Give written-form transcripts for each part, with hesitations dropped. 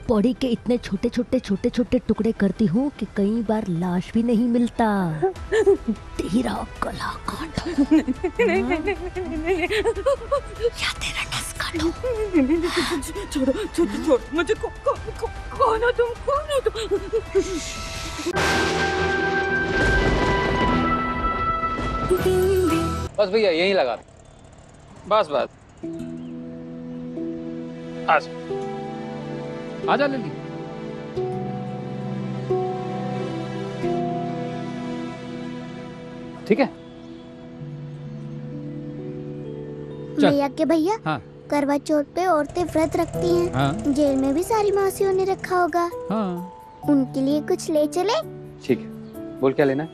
Body के इतने छोटे छोटे टुकड़े करती हूँ कि कई बार लाश भी नहीं मिलता। तेरा गला काटो या तेरा नस काटो। छोड़ो मुझे। कौन हो तुम? बस भैया यहीं लगा। बस आजा लिली। ठीक है चल। भैया के भैया, हाँ करवा चौथ पे औरतें व्रत रखती हैं। हाँ जेल में भी सारी मासियों ने रखा होगा। हाँ उनके लिए कुछ ले चले? ठीक है, बोल क्या लेना है?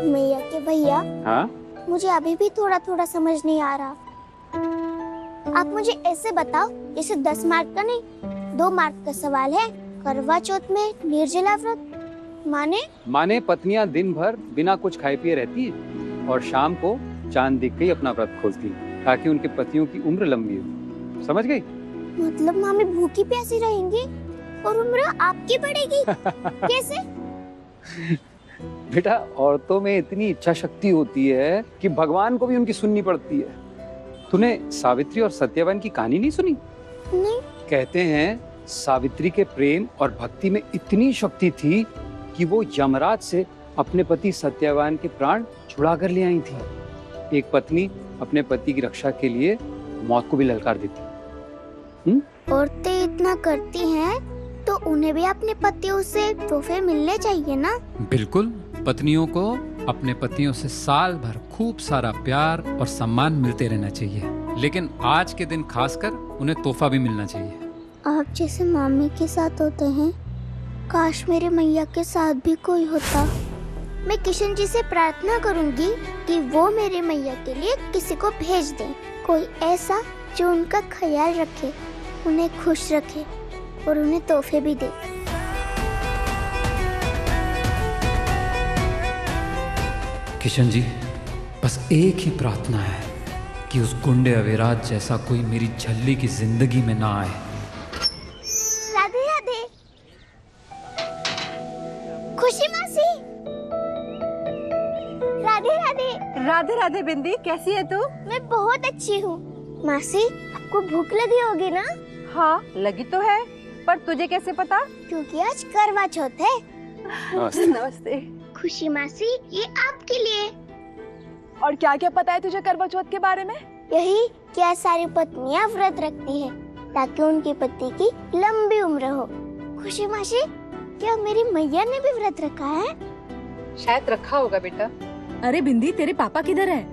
भैया के भैया, हाँ मुझे अभी भी थोड़ा थोड़ा समझ नहीं आ रहा। आप मुझे ऐसे बताओ जैसे 10 मार्क का नहीं 2 मार्क का सवाल है। करवा चौथ में निर्जला व्रत माने पत्नियां दिन भर बिना कुछ खाए पिए रहती हैं और शाम को चांद दिख के ही अपना व्रत खोलती हैं ताकि उनके पतियों की उम्र लंबी हो। समझ गई? मतलब मामी भूखी प्यासी रहेंगी और उम्र आपकी बढ़ेगी? कैसे? बेटा, औरतों में इतनी इच्छा शक्ति होती है कि भगवान को भी उनकी सुननी पड़ती है। तूने सावित्री और सत्यवान की कहानी नहीं सुनी? नहीं। कहते हैं सावित्री के प्रेम और भक्ति में इतनी शक्ति थी कि वो यमराज से अपने पति सत्यवान के प्राण छुड़ा कर ले आई थी। एक पत्नी अपने पति की रक्षा के लिए मौत को भी ललकार देती। औरतें इतना करती हैं तो उन्हें भी अपने पतियों से तोहफे मिलने चाहिए ना? बिल्कुल, पत्नियों को अपने पतियों से साल भर खूब सारा प्यार और सम्मान मिलते रहना चाहिए, लेकिन आज के दिन खासकर उन्हें तोहफा भी मिलना चाहिए। आप जैसे मामी के साथ होते हैं, काश मेरे मैया के साथ भी कोई होता। मैं किशन जी से प्रार्थना करूंगी कि वो मेरे मैया के लिए किसी को भेज दें, कोई ऐसा जो उनका ख्याल रखे, उन्हें खुश रखे और उन्हें तोहफे भी दे। किशन जी, बस एक ही प्रार्थना है कि उस गुंडे अविराज जैसा कोई मेरी झल्ली की जिंदगी में ना आए। राधे राधे। खुशी मासी। राधे राधे। राधे राधे बिंदी, कैसी है तू? मैं बहुत अच्छी हूँ। मासी, आपको भूख लगी होगी ना? हाँ लगी तो है, पर तुझे कैसे पता? क्योंकि आज करवा चौथ है। नमस्ते। खुशी मासी, ये आपके लिए। और क्या क्या पता है तुझे करवा चौथ के बारे में? यही क्या सारी पत्नियां व्रत रखती हैं ताकि उनके पति की लंबी उम्र हो। खुशी मासी, क्या मेरी मैया ने भी व्रत रखा है? शायद रखा होगा बेटा। अरे बिंदी, तेरे पापा किधर है?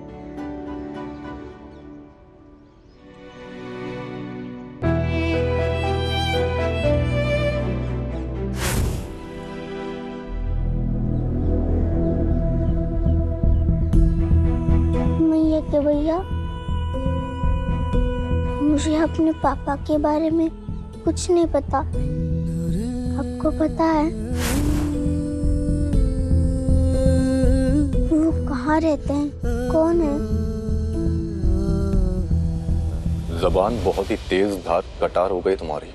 मैया के भैया, मुझे अपने पापा के बारे में कुछ नहीं पता। आपको पता है वो कहाँ रहते हैं, कौन है? ज़बान बहुत ही तेज धार कटार हो गई तुम्हारी,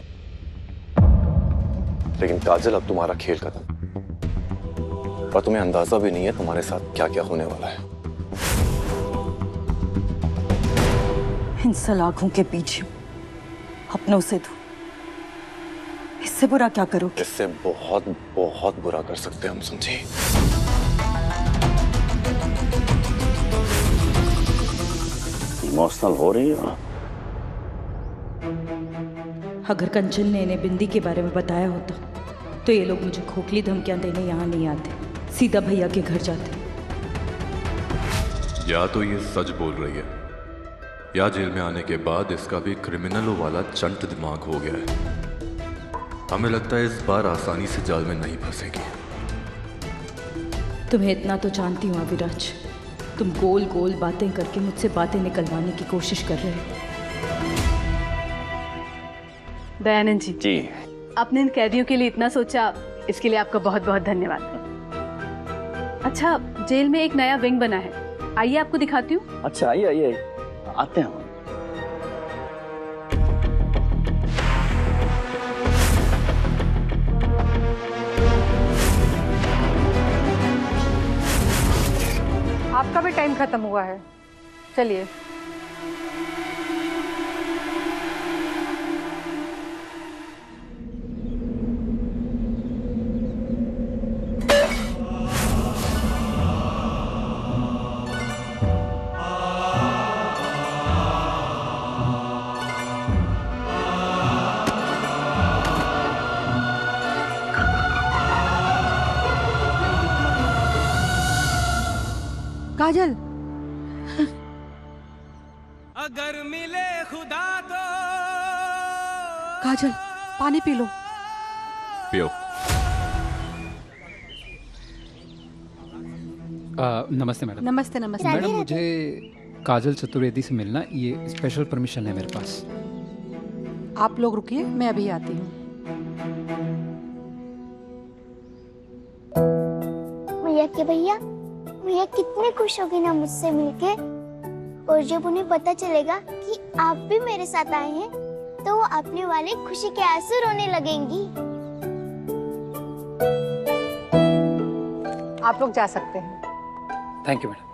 लेकिन काजल अब तुम्हारा खेल खत्म। पर तुम्हें अंदाजा भी नहीं है तुम्हारे साथ क्या क्या होने वाला है। इन सलाखों के पीछे अपनों से तू, इससे बुरा क्या करोगे? इससे बहुत बहुत बुरा कर सकते हैं हम, समझे? इमोशनल हो रही है। अगर कंचन ने इन्हें बिंदी के बारे में बताया होता तो ये लोग मुझे खोखली धमकियां देने यहाँ नहीं आते, सीधा भैया के घर जाते। या तो ये सच बोल रही है या जेल में आने के बाद इसका भी क्रिमिनलों वाला चंट दिमाग हो गया है। हमें लगता है इस बार आसानी से जाल में नहीं फंसेगी। तुम्हें इतना तो जानती हूँ अविराज, तुम गोल गोल बातें करके मुझसे बातें निकलवाने की कोशिश कर रहे हो। दयानंद जी, जी, आपने इन कैदियों के लिए इतना सोचा, इसके लिए आपका बहुत बहुत धन्यवाद। अच्छा, जेल में एक नया विंग बना है, आइए आपको दिखाती हूँ। अच्छा आइए आइए, आते हैं हम। आपका भी टाइम खत्म हुआ है, चलिए। काजल, अगर मिले खुदा तो काजल पानी पी लो। पियो। नमस्ते मैडम। नमस्ते नमस्ते। राधे मैडम राधे। मुझे काजल चतुर्वेदी से मिलना, ये स्पेशल परमिशन है मेरे पास। आप लोग रुकिए, मैं अभी आती हूँ। मैया के भैया, मैया कितने खुश होगी ना मुझसे मिलके। और जब उन्हें पता चलेगा कि आप भी मेरे साथ आए हैं तो वो अपने वाले खुशी के आंसू रोने लगेंगी। आप लोग जा सकते हैं। Thank you madam.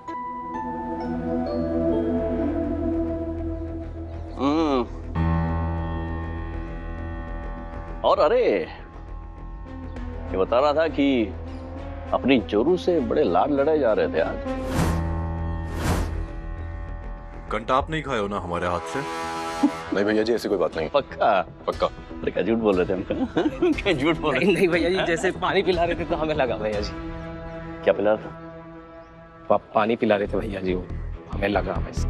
और अरे ये बता रहा था कि अपनी जोरू से बड़े लाड लड़ाए जा रहे थे आज। कंटा आप नहीं खाए हो ना हमारे हाथ से? नहीं भैया जी, ऐसी कोई बात नहीं। पक्का? पक्का। अरे क्या झूठ बोल रहे थे हमको? क्या झूठ बोल रहे थे? नहीं भैया जी, जैसे पानी पिला रहे थे तो हमें लगा भैया जी। क्या पिला रहा था? पानी पिला रहे थे भैया जी, वो हमें लगा वैसे।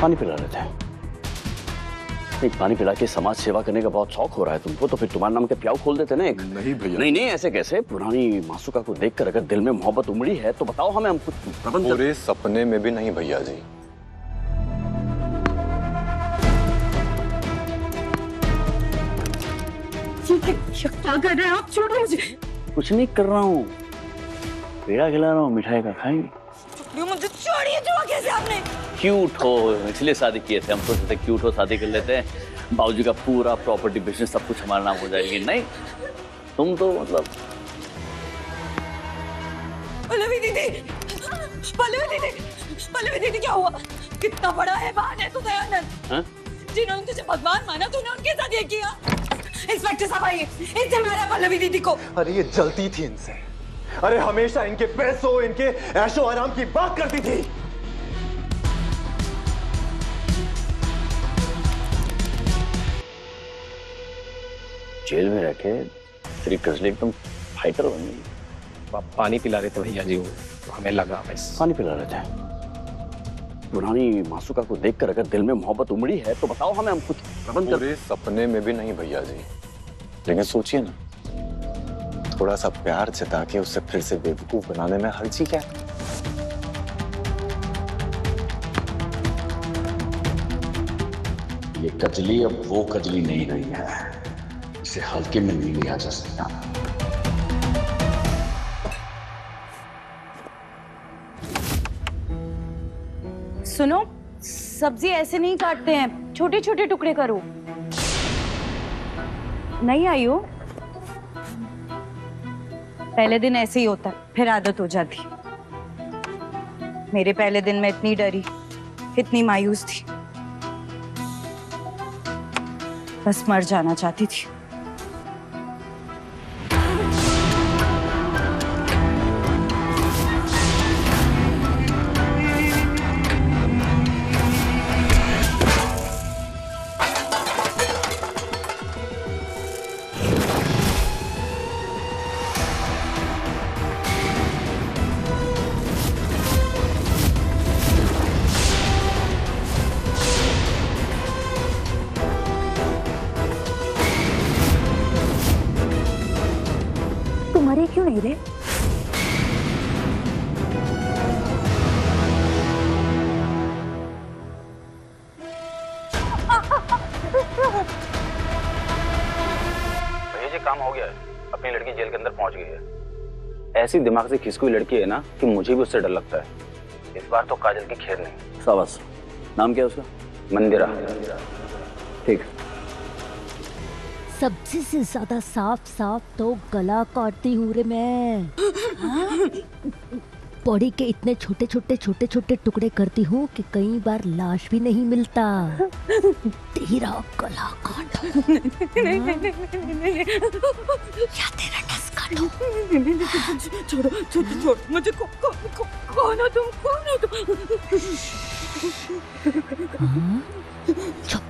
पानी पिला रहे थे? नहीं, पानी पिला के समाज सेवा करने का बहुत शौक हो रहा है तुमको, तो फिर तुम्हारे नाम के प्याऊ खोल देते ना एक। नहीं भैया। नहीं नहीं, ऐसे कैसे? पुरानी मासूका को देखकर अगर दिल में मोहब्बत उमड़ी है तो बताओ हमें, हम कुछ प्रबंध कर। पूरे सपने में भी नहीं भैया जी। क्या कर रहे हैं आप? छोड़ो मुझे। कुछ नहीं कर रहा हूँ, पेड़ा खिला रहा हूँ, मिठाई का खाएंगे। मुझे छोड़िए, जो कैसे आपने? क्यूट हो इसलिए शादी किए थे, हम सोचते थे क्यूट हो शादी कर लेते हैं, बाबूजी का पूरा प्रॉपर्टी बिजनेस सब कुछ हमारा नाम हो जाएगी। नहीं, तुम तो मतलब। पल्लवी दीदी, पल्लवी दीदी, पल्लवी दीदी क्या हुआ? कितना बड़ा हैवान है तू दयानंद। जिन्होंने तुझे भगवान माना तूने उनके साथ ये किया। इंस्पेक्टर साहब आइए, इनसे मारा पल्लवी दीदी को। अरे ये जलती थी इनसे। अरे हमेशा इनके पैसों, इनके ऐशो आराम की बात करती थी। जेल में रखे तेरी कजली एकदम फाइटर बन गई। पानी पिला रहे थे भैया जी, वो हमें लगा वैसे। पानी पिला रहे थे? पुरानी मासूका को देखकर अगर दिल में मोहब्बत उमड़ी है तो बताओ हमें, हम कुछ प्रबंध कर। पूरे सपने में भी नहीं भैया जी। लेकिन सोचिए ना, थोड़ा सा प्यार जता के उससे फिर से बेवकूफ बनाने में हर्जी क्या? ये कजली अब वो कजली नहीं रही है, इसे हल्के में नहीं लिया जा सकता। सुनो, सब्जी ऐसे नहीं काटते हैं, छोटे छोटे टुकड़े करो। नहीं आई हो? पहले दिन ऐसे ही होता है, फिर आदत हो जाती। मेरे पहले दिन में इतनी डरी, इतनी मायूस थी, बस मर जाना चाहती थी। तुम्हारे क्यों नहीं रहे? भैया जी काम हो गया है, अपनी लड़की जेल के अंदर पहुंच गई है। ऐसी दिमाग से खिसकी हुई लड़की है ना कि मुझे भी उससे डर लगता है। इस बार तो काजल की खैर नहीं। शाबाश। नाम क्या है उसका? मंदिरा। ठीक। सबसे से ज्यादा साफ साफ तो गला काटती हूँ रे मैं। हाँ? बॉडी के इतने छोटे छोटे छोटे छोटे टुकड़े करती हूँ कि कई बार लाश भी नहीं मिलता। तेरा गला काटो या तेरा नस काटो। छोड़ो छोड़ो छोड़ो मुझे। कौन हो तुम? कौन हो तुम? चुप।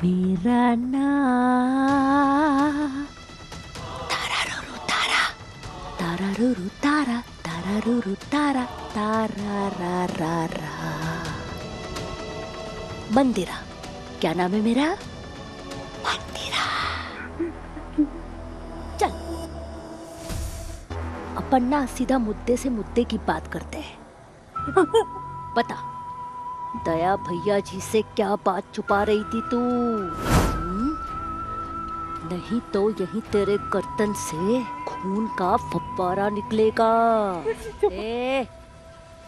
मेरा नाम तारारुरु तारा, तारारुरु तारा, तारारुरु तारा, तारा रा रा रा। मंदिरा। क्या नाम है मेरा? मंदिरा। चल अपन ना सीधा मुद्दे से मुद्दे की बात करते हैं। बता, दया भैया जी से क्या बात छुपा रही थी तू? नहीं तो यही तेरे गर्दन से खून का फव्वारा निकलेगा।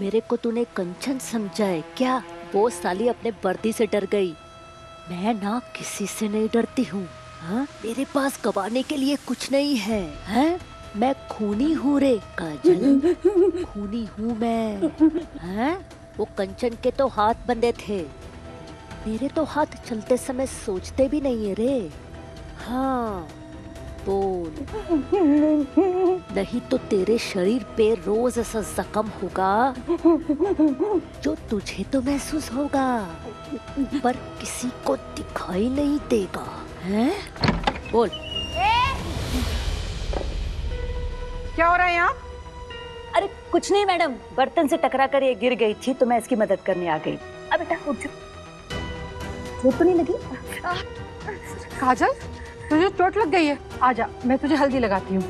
मेरे को तूने कंचन समझा है क्या? वो साली अपने वर्दी से डर गई। मैं ना किसी से नहीं डरती हूँ। हाँ? मेरे पास गवाने के लिए कुछ नहीं है। हाँ? मैं खूनी हूँ रे काजल, खूनी हूँ मैं। हाँ? वो कंचन के तो हाथ बंधे थे, मेरे तो हाथ चलते समय सोचते भी नहीं है रे। हाँ बोल, नहीं तो तेरे शरीर पे रोज ऐसा जख्म होगा जो तुझे तो महसूस होगा पर किसी को दिखाई नहीं देगा। हैं? बोल। क्या हो रहा है यहाँ? अरे कुछ नहीं मैडम, बर्तन से टकरा कर ये गिर गई थी तो मैं इसकी मदद करने आ गई। अब बेटा उठ जा। चोट तो नहीं लगी? काजल, तुझे चोट लग गई है? आजा, मैं तुझे हल्दी लगाती हूँ।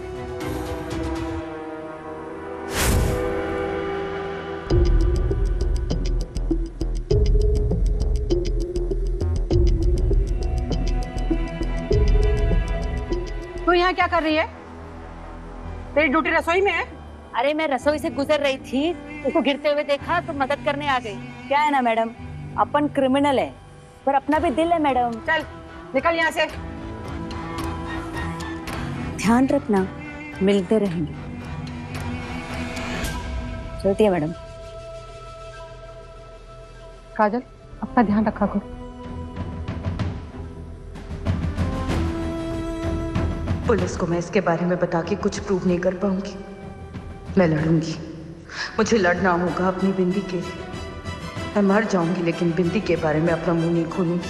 तू यहाँ क्या कर रही है? तेरी ड्यूटी रसोई में है? अरे मैं रसोई से गुजर रही थी, उसको गिरते हुए देखा तो मदद करने आ गई। क्या है ना मैडम, अपन क्रिमिनल है पर अपना भी दिल है मैडम। चल निकल यहाँ से। ध्यान रखना, मिलते रहेंगे। चलती है मैडम। काजल, अपना ध्यान रखा करो। पुलिस को मैं इसके बारे में बता के कुछ प्रूव नहीं कर पाऊंगी। मैं लड़ूंगी, मुझे लड़ना होगा अपनी बिंदी के लिए। मैं मर जाऊंगी लेकिन बिंदी के बारे में अपना मुंह नहीं खोलूंगी।